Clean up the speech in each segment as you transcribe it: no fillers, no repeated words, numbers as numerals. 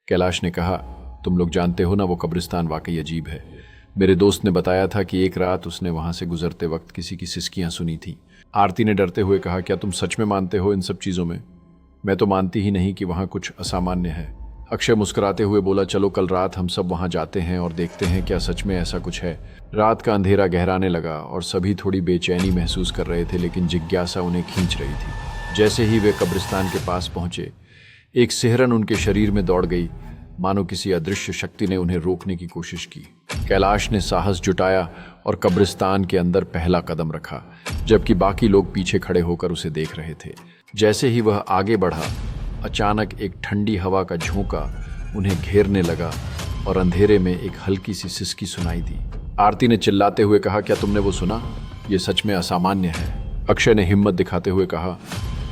कैलाश ने कहा, तुम लोग जानते हो ना, वो कब्रिस्तान वाकई अजीब है। मेरे दोस्त ने बताया था कि एक रात उसने वहां से गुजरते वक्त किसी की सिसकियां सुनी थी। आरती ने डरते हुए कहा, क्या तुम सच में मानते हो इन सब चीजों में? मैं तो मानती ही नहीं कि वहां कुछ असामान्य है। अक्षय मुस्कुराते हुए बोला, चलो कल रात हम सब वहां जाते हैं और देखते हैं क्या सच में ऐसा कुछ है। रात का अंधेरा गहराने लगा और सभी थोड़ी बेचैनी महसूस कर रहे थे, लेकिन जिज्ञासा उन्हें खींच रही थी। जैसे ही वे कब्रिस्तान के पास पहुंचे, एक सिहरन उनके शरीर में दौड़ गई, मानो किसी अदृश्य शक्ति ने उन्हें रोकने की कोशिश की। कैलाश ने साहस जुटाया और कब्रिस्तान के अंदर पहला कदम रखा, जबकि बाकी लोग पीछे खड़े होकर उसे देख रहे थे। जैसे ही वह आगे बढ़ा, अचानक एक ठंडी हवा का झोंका उन्हें घेरने लगा और अंधेरे में एक हल्की सी सिसकी सुनाई दी। आरती ने चिल्लाते हुए कहा, क्या तुमने वो सुना? ये सच में असामान्य है। अक्षय ने हिम्मत दिखाते हुए कहा,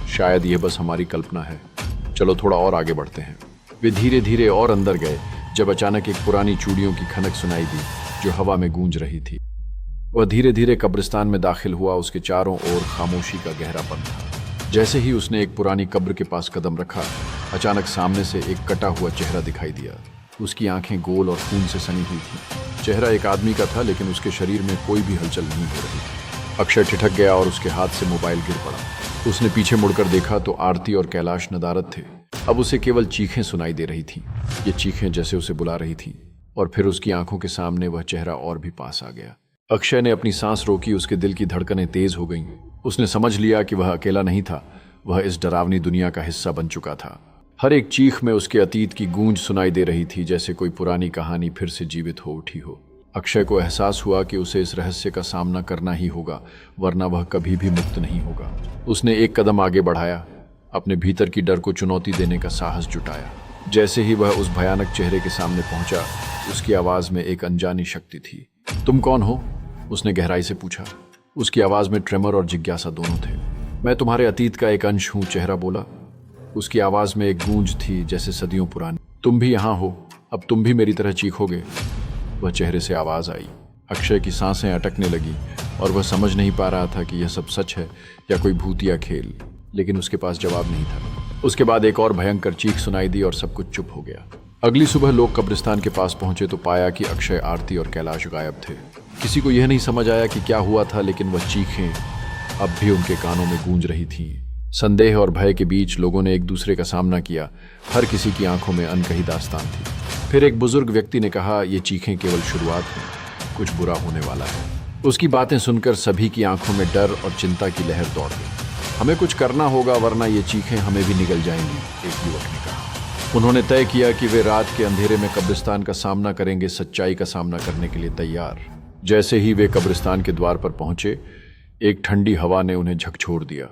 शायद ये बस हमारी कल्पना है, चलो थोड़ा और आगे बढ़ते हैं। वे धीरे धीरे और अंदर गए, जब अचानक एक पुरानी चूड़ियों की खनक सुनाई दी जो हवा में गूंज रही थी। वह धीरे धीरे कब्रिस्तान में दाखिल हुआ। उसके चारों ओर खामोशी का गहरापन था। जैसे ही उसने एक पुरानी कब्र के पास कदम रखा, अचानक सामने से एक कटा हुआ चेहरा दिखाई दिया। उसकी आंखें गोल और खून से सनी हुई थीं। चेहरा एक आदमी का था, लेकिन उसके शरीर में कोई भी हलचल नहीं हो रही थी। अक्षय ठिठक गया और उसके हाथ से मोबाइल गिर पड़ा। उसने पीछे मुड़कर देखा तो आरती और कैलाश नदारद थे। अब उसे केवल चीखें सुनाई दे रही थीं। ये चीखें जैसे उसे बुला रही थीं, और फिर उसकी आंखों के सामने वह चेहरा और भी पास आ गया। अक्षय ने अपनी सांस रोकी। उसके दिल की धड़कनें तेज हो गईं। उसने समझ लिया कि वह अकेला नहीं था, वह इस डरावनी दुनिया का हिस्सा बन चुका था। हर एक चीख में उसके अतीत की गूंज सुनाई दे रही थी, जैसे कोई पुरानी कहानी फिर से जीवित हो उठी हो। अक्षय को एहसास हुआ कि उसे इस रहस्य का सामना करना ही होगा, वरना वह कभी भी मुक्त नहीं होगा। उसने एक कदम आगे बढ़ाया, अपने भीतर की डर को चुनौती देने का साहस जुटाया। जैसे ही वह उस भयानक चेहरे के सामने पहुंचा, उसकी आवाज में एक अनजानी शक्ति थी। तुम कौन हो? उसने गहराई से पूछा। उसकी आवाज में ट्रेमर और जिज्ञासा दोनों थे। मैं तुम्हारे अतीत का एक अंश हूं, चेहरा बोला। उसकी आवाज में एक गूंज थी जैसे सदियों पुरानी। तुम भी यहाँ हो, अब तुम भी मेरी तरह चीखोगे? वह चेहरे से आवाज आई। अक्षय की सांसें अटकने लगी और वह समझ नहीं पा रहा था कि यह सब सच है या कोई भूतिया खेल, लेकिन उसके पास जवाब नहीं था। उसके बाद एक और भयंकर चीख सुनाई दी और सब कुछ चुप हो गया। अगली सुबह लोग कब्रिस्तान के पास पहुंचे तो पाया कि अक्षय, आरती और कैलाश गायब थे। किसी को यह नहीं समझ आया कि क्या हुआ था, लेकिन वह चीखें अब भी उनके कानों में गूंज रही थीं। संदेह और भय के बीच लोगों ने एक दूसरे का सामना किया। हर किसी की आंखों में अनकही दास्तान थी। फिर एक बुजुर्ग व्यक्ति ने कहा, ये चीखें केवल शुरुआत है, कुछ बुरा होने वाला है। उसकी बातें सुनकर सभी की आंखों में डर और चिंता की लहर दौड़ गई। हमें कुछ करना होगा, वरना ये चीखें हमें भी निगल जाएंगी, एक युवक ने कहा। उन्होंने तय किया कि वे रात के अंधेरे में कब्रिस्तान का सामना करेंगे, सच्चाई का सामना करने के लिए तैयार। जैसे ही वे कब्रिस्तान के द्वार पर पहुंचे, एक ठंडी हवा ने उन्हें झकझोर दिया,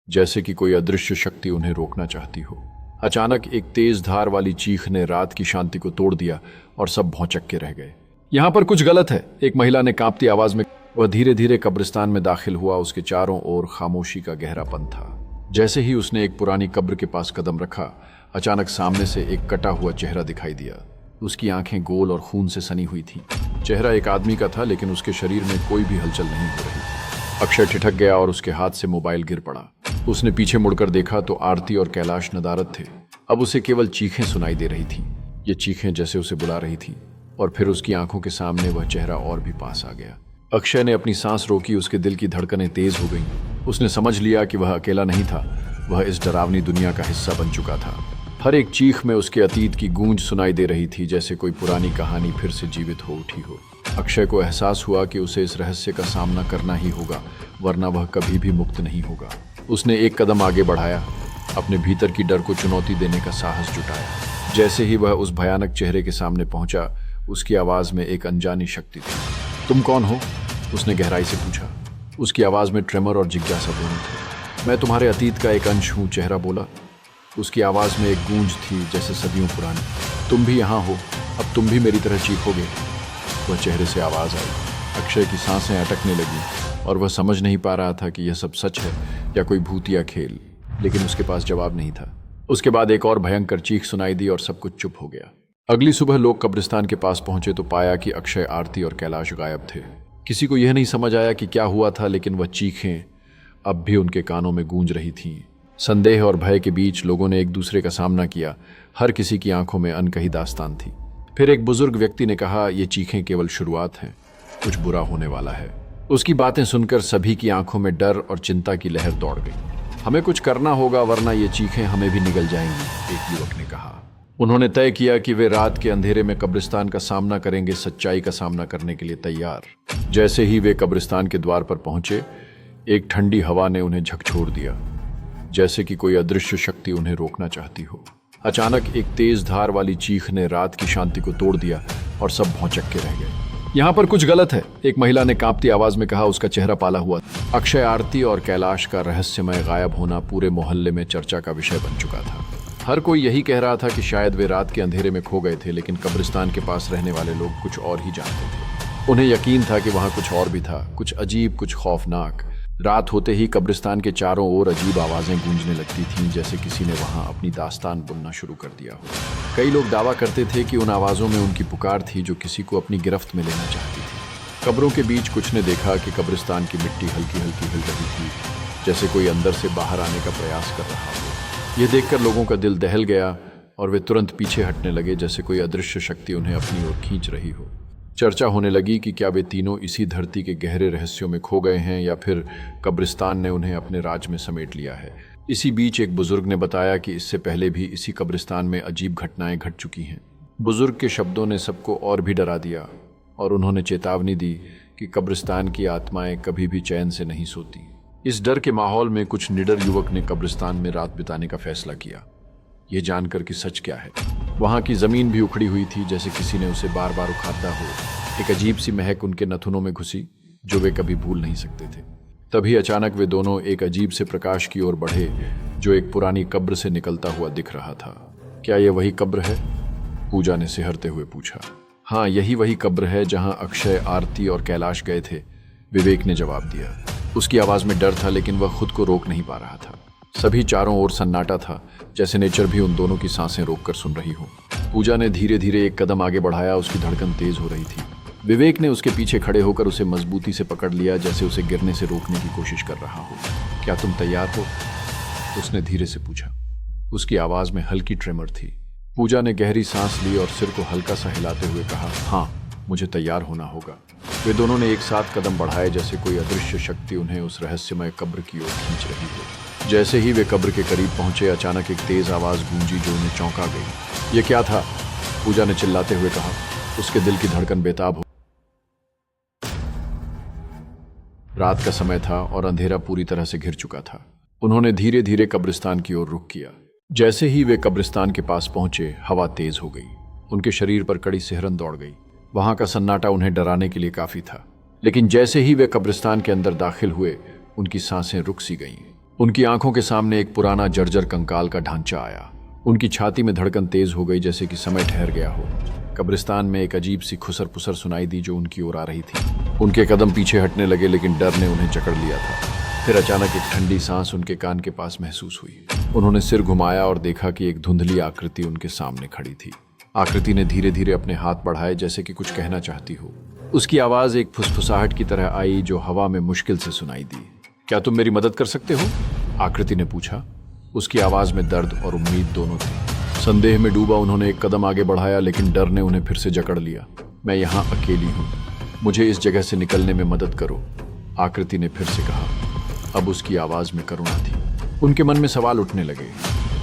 जैसे कि कोई अदृश्य शक्ति उन्हें रोकना चाहती हो। अचानक एक तेज धार वाली चीख ने रात की शांति को तोड़ दिया और सब भौंचक के रह गए। यहाँ पर कुछ गलत है, एक महिला ने कांपती आवाज में। वह धीरे धीरे कब्रिस्तान में दाखिल हुआ। उसके चारों ओर खामोशी का गहरापन था। जैसे ही उसने एक पुरानी कब्र के पास कदम रखा, अचानक सामने से एक कटा हुआ चेहरा दिखाई दिया। उसकी आंखें गोल और खून से सनी हुई थीं। चेहरा एक आदमी का था, लेकिन उसके शरीर में कोई भी हलचल नहीं हो रही थी। अक्षय ठिठक गया और उसके हाथ से मोबाइल गिर पड़ा। उसने पीछे मुड़कर देखा तो आरती और कैलाश नदारद थे। अब उसे केवल चीखें सुनाई दे रही थीं। ये चीखें जैसे उसे बुला रही थीं, और फिर उसकी आंखों के सामने वह चेहरा और भी पास आ गया। अक्षय ने अपनी सांस रोकी। उसके दिल की धड़कनें तेज हो गईं। उसने समझ लिया कि वह अकेला नहीं था, वह इस डरावनी दुनिया का हिस्सा बन चुका था। हर एक चीख में उसके अतीत की गूंज सुनाई दे रही थी, जैसे कोई पुरानी कहानी फिर से जीवित हो उठी हो। अक्षय को एहसास हुआ कि उसे इस रहस्य का सामना करना ही होगा, वरना वह कभी भी मुक्त नहीं होगा। उसने एक कदम आगे बढ़ाया, अपने भीतर की डर को चुनौती देने का साहस जुटाया। जैसे ही वह उस भयानक चेहरे के सामने पहुंचा, उसकी आवाज में एक अनजानी शक्ति थी। तुम कौन हो? उसने गहराई से पूछा। उसकी आवाज में ट्रेमर और जिज्ञासा दोनों थे। मैं तुम्हारे अतीत का एक अंश हूँ, चेहरा बोला। उसकी आवाज में एक गूंज थी जैसे सदियों पुरानी। तुम भी यहाँ हो, अब तुम भी मेरी तरह चीखोगे? वह चेहरे से आवाज आई। अक्षय की सांसें अटकने लगी और वह समझ नहीं पा रहा था कि यह सब सच है या कोई भूतिया खेल, लेकिन उसके पास जवाब नहीं था। उसके बाद एक और भयंकर चीख सुनाई दी और सब कुछ चुप हो गया। अगली सुबह लोग कब्रिस्तान के पास पहुंचे तो पाया कि अक्षय, आरती और कैलाश गायब थे। किसी को यह नहीं समझ आया कि क्या हुआ था, लेकिन वह चीखें अब भी उनके कानों में गूंज रही थीं। संदेह और भय के बीच लोगों ने एक दूसरे का सामना किया। हर किसी की आंखों में अनकही दास्तान थी। फिर एक बुजुर्ग व्यक्ति ने कहा, ये चीखें केवल शुरुआत हैं, कुछ बुरा होने वाला है। उसकी बातें सुनकर सभी की आंखों में डर और चिंता की लहर दौड़ गई। हमें कुछ करना होगा, वरना ये चीखें हमें भी निगल जाएंगी, एक युवक ने कहा। उन्होंने तय किया कि वे रात के अंधेरे में कब्रिस्तान का सामना करेंगे, सच्चाई का सामना करने के लिए तैयार। जैसे ही वे कब्रिस्तान के द्वार पर पहुंचे, एक ठंडी हवा ने उन्हें झकझोर दिया, जैसे कि कोई अदृश्य शक्ति उन्हें रोकना चाहती हो। अचानक एक तेज धार वाली चीख ने रात की शांति को तोड़ दिया और सब भौंचक के रह गए। यहाँ पर कुछ गलत है, एक महिला ने कांपती आवाज में कहा। उसका चेहरा पाला हुआ। अक्षय, आरती और कैलाश का रहस्यमय गायब होना पूरे मोहल्ले में चर्चा का विषय बन चुका था। हर कोई यही कह रहा था कि शायद वे रात के अंधेरे में खो गए थे, लेकिन कब्रिस्तान के पास रहने वाले लोग कुछ और ही जानते थे। उन्हें यकीन था कि वहां कुछ और भी था, कुछ अजीब, कुछ खौफनाक। रात होते ही कब्रिस्तान के चारों ओर अजीब आवाजें गूंजने लगती थीं, जैसे किसी ने वहां अपनी दास्तान बुनना शुरू कर दिया हो। कई लोग दावा करते थे कि उन आवाजों में उनकी पुकार थी, जो किसी को अपनी गिरफ्त में लेना चाहती थी। कब्रों के बीच कुछ ने देखा कि कब्रिस्तान की मिट्टी हल्की हल्की हिल रही थी, जैसे कोई अंदर से बाहर आने का प्रयास कर रहा हो। यह देखकर लोगों का दिल दहल गया और वे तुरंत पीछे हटने लगे, जैसे कोई अदृश्य शक्ति उन्हें अपनी ओर खींच रही हो। चर्चा होने लगी कि क्या वे तीनों इसी धरती के गहरे रहस्यों में खो गए हैं, या फिर कब्रिस्तान ने उन्हें अपने राज में समेट लिया है। इसी बीच एक बुजुर्ग ने बताया कि इससे पहले भी इसी कब्रिस्तान में अजीब घटनाएं घट चुकी हैं। बुजुर्ग के शब्दों ने सबको और भी डरा दिया और उन्होंने चेतावनी दी कि कब्रिस्तान की आत्माएं कभी भी चैन से नहीं सोती। इस डर के माहौल में कुछ निडर युवक ने कब्रिस्तान में रात बिताने का फैसला किया, ये जानकर कि सच क्या है। वहां की जमीन भी उखड़ी हुई थी, जैसे किसी ने उसे बार बार उखाड़ा हो। एक अजीब सी महक उनके नथुनों में घुसी, जो वे कभी भूल नहीं सकते थे। तभी अचानक वे दोनों एक अजीब से प्रकाश की ओर बढ़े, जो एक पुरानी कब्र से निकलता हुआ दिख रहा था। क्या यह वही कब्र है? पूजा ने सिहरते हुए पूछा। हाँ, यही वही कब्र है जहां अक्षय, आरती और कैलाश गए थे, विवेक ने जवाब दिया। उसकी आवाज में डर था, लेकिन वह खुद को रोक नहीं पा रहा था। सभी चारों ओर सन्नाटा था, जैसे नेचर भी उन दोनों की सांसें रोककर सुन रही हो। पूजा ने धीरे धीरे एक कदम आगे बढ़ाया, उसकी धड़कन तेज हो रही थी। विवेक ने उसके पीछे खड़े होकर उसे मजबूती से पकड़ लिया, जैसे उसे गिरने से रोकने की कोशिश कर रहा हो। क्या तुम तैयार हो? उसने धीरे से पूछा। उसकी आवाज में हल्की ट्रेमर थी। पूजा ने गहरी सांस ली और सिर को हल्का सा हिलाते हुए कहा, हाँ, मुझे तैयार होना होगा। वे दोनों ने एक साथ कदम बढ़ाए, जैसे कोई अदृश्य शक्ति उन्हें उस रहस्यमय कब्र की ओर खींच रही हो। जैसे ही वे कब्र के करीब पहुंचे, अचानक एक तेज आवाज गूंजी, जो उन्हें चौंका गई। ये क्या था? पूजा ने चिल्लाते हुए कहा। उसके दिल की धड़कन बेताब हो। रात का समय था और अंधेरा पूरी तरह से घिर चुका था। उन्होंने धीरे धीरे कब्रिस्तान की ओर रुख किया। जैसे ही वे कब्रिस्तान के पास पहुंचे, हवा तेज हो गई। उनके शरीर पर कड़ी सिहरन दौड़ गई। वहां का सन्नाटा उन्हें डराने के लिए काफी था, लेकिन जैसे ही वे कब्रिस्तान के अंदर दाखिल हुए, उनकी सांसें रुक सी गईं। उनकी आंखों के सामने एक पुराना जर्जर कंकाल का ढांचा आया। उनकी छाती में धड़कन तेज हो गई, जैसे कि समय ठहर गया हो। कब्रिस्तान में एक अजीब सी खुसर पुसर सुनाई दी, जो उनकी ओर आ रही थी। उनके कदम पीछे हटने लगे, लेकिन डर ने उन्हें जकड़ लिया था। फिर अचानक एक ठंडी सांस उनके कान के पास महसूस हुई। उन्होंने सिर घुमाया और देखा कि एक धुंधली आकृति उनके सामने खड़ी थी। आकृति ने धीरे धीरे अपने हाथ बढ़ाए, जैसे कि कुछ कहना चाहती हो। उसकी आवाज एक फुसफुसाहट की तरह आई, जो हवा में मुश्किल से सुनाई दी। क्या तुम मेरी मदद कर सकते हो? आकृति ने पूछा। उसकी आवाज में दर्द और उम्मीद दोनों थी। संदेह में डूबा उन्होंने एक कदम आगे बढ़ाया, लेकिन डर ने उन्हें फिर से जकड़ लिया। मैं यहाँ अकेली हूँ, मुझे इस जगह से निकलने में मदद करो, आकृति ने फिर से कहा। अब उसकी आवाज में करुणा थी। उनके मन में सवाल उठने लगे।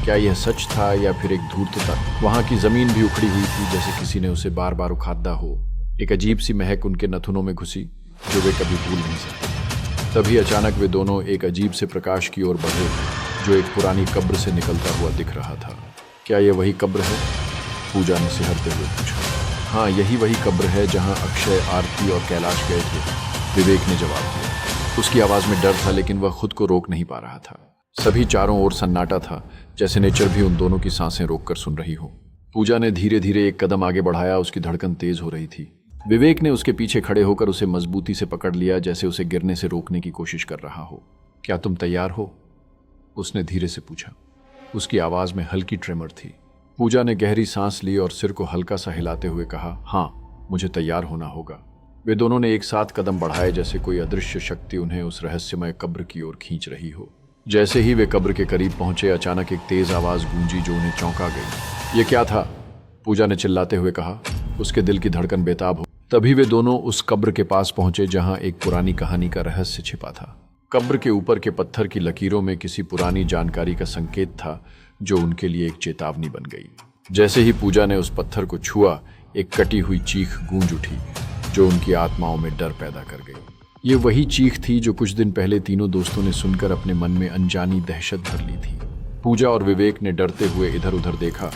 क्या यह सच था या फिर एक धूर्तता? वहां की जमीन भी उखड़ी हुई थी, जैसे किसी ने उसे बार बार उखाड़ा हो। एक अजीब सी महक उनके नथुनों में घुसी, जो वे कभी भूल नहीं सकते। तभी अचानक वे दोनों एक अजीब से प्रकाश की ओर बढ़े, जो एक पुरानी कब्र से निकलता हुआ दिख रहा था। क्या यह वही कब्र है? पूजा ने सिहरते हुए पूछा। हाँ, यही वही कब्र है जहां अक्षय, आरती और कैलाश गए थे, विवेक ने जवाब दिया। उसकी आवाज में डर था, लेकिन वह खुद को रोक नहीं पा रहा था। सभी चारों ओर सन्नाटा था, जैसे नेचर भी उन दोनों की सांसें रोककर सुन रही हो। पूजा ने धीरे धीरे एक कदम आगे बढ़ाया, उसकी धड़कन तेज हो रही थी। विवेक ने उसके पीछे खड़े होकर उसे मजबूती से पकड़ लिया, जैसे उसे गिरने से रोकने की कोशिश कर रहा हो। क्या तुम तैयार हो? उसने धीरे से पूछा। उसकी आवाज में हल्की ट्रेमर थी। पूजा ने गहरी सांस ली और सिर को हल्का सा हिलाते हुए कहा, हाँ, मुझे तैयार होना होगा। वे दोनों ने एक साथ कदम बढ़ाए, जैसे कोई अदृश्य शक्ति उन्हें उस रहस्यमय कब्र की ओर खींच रही हो। जैसे ही वे कब्र के करीब पहुंचे, अचानक एक तेज आवाज गूंजी जो उन्हें चौंका गई। ये क्या था? पूजा ने चिल्लाते हुए कहा। उसके दिल की धड़कन बेताब हो। तभी वे दोनों उस कब्र के पास पहुंचे जहां एक पुरानी कहानी का रहस्य छिपा था। कब्र के ऊपर के पत्थर की लकीरों में किसी पुरानी जानकारी का संकेत था जो उनके लिए एक चेतावनी बन गई। जैसे ही पूजा ने उस पत्थर को छुआ, एक कटी हुई चीख गूंज उठी जो उनकी आत्माओं में डर पैदा कर गई। ये वही चीख थी जो कुछ दिन पहले तीनों दोस्तों ने सुनकर अपने मन में अनजानी दहशत भर ली थी। पूजा और विवेक ने डरते हुए इधर उधर देखा,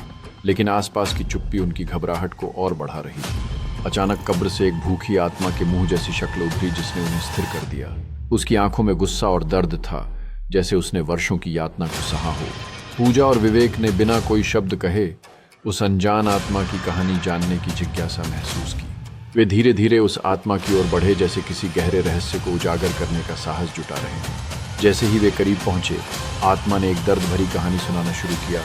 लेकिन आसपास की चुप्पी उनकी घबराहट को और बढ़ा रही थी। अचानक कब्र से एक भूखी आत्मा के मुंह जैसी शक्ल उभरी जिसने उन्हें स्थिर कर दिया। उसकी आंखों में गुस्सा और दर्द था, जैसे उसने वर्षों की यातना को सहा हो। पूजा और विवेक ने बिना कोई शब्द कहे उस अनजान आत्मा की कहानी जानने की जिज्ञासा महसूस की। वे धीरे धीरे उस आत्मा की ओर बढ़े, जैसे किसी गहरे रहस्य को उजागर करने का साहस जुटा रहे हैं। जैसे ही वे करीब पहुंचे, आत्मा ने एक दर्द भरी कहानी सुनाना शुरू किया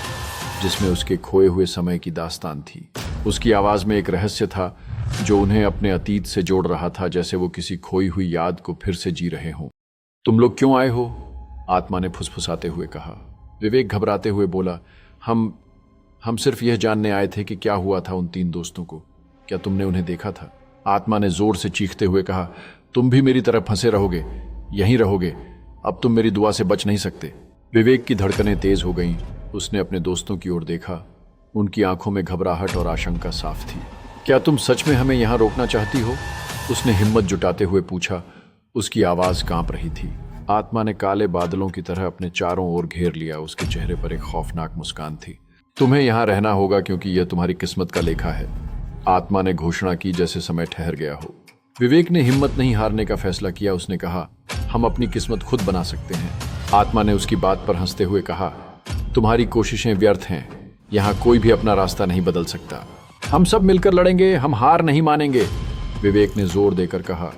जिसमें उसके खोए हुए समय की दास्तान थी। उसकी आवाज में एक रहस्य था जो उन्हें अपने अतीत से जोड़ रहा था, जैसे वो किसी खोई हुई याद को फिर से जी रहे हों। तुम लोग क्यों आए हो? आत्मा ने फुसफुसाते हुए कहा। विवेक घबराते हुए बोला, हम सिर्फ यह जानने आए थे कि क्या हुआ था उन 3 दोस्तों को। क्या तुमने उन्हें देखा था? आत्मा ने जोर से चीखते हुए कहा, तुम भी मेरी तरह फंसे रहोगे, यहीं रहोगे। अब तुम मेरी दुआ से बच नहीं सकते। विवेक की धड़कनें तेज हो गईं। उसने अपने दोस्तों की ओर देखा। उनकी आंखों में घबराहट और आशंका साफ थी। क्या तुम सच में हमें यहाँ रोकना चाहती हो? उसने हिम्मत जुटाते हुए पूछा। उसकी आवाज कांप रही थी। आत्मा ने काले बादलों की तरह अपने चारों ओर घेर लिया। उसके चेहरे पर एक खौफनाक मुस्कान थी। तुम्हें यहाँ रहना होगा क्योंकि यह तुम्हारी किस्मत का लेखा है, आत्मा ने घोषणा की जैसे समय ठहर गया हो। विवेक ने हिम्मत नहीं हारने का फैसला किया। उसने कहा, हम अपनी किस्मत खुद बना सकते हैं। आत्मा ने उसकी बात पर हंसते हुए कहा, तुम्हारी कोशिशें व्यर्थ हैं। यहाँ कोई भी अपना रास्ता नहीं बदल सकता। हम सब मिलकर लड़ेंगे, हम हार नहीं मानेंगे, विवेक ने जोर देकर कहा।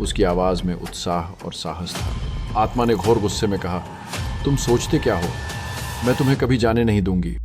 उसकी आवाज में उत्साह और साहस था। आत्मा ने घोर गुस्से में कहा, तुम सोचते क्या हो? मैं तुम्हें कभी जाने नहीं दूंगी।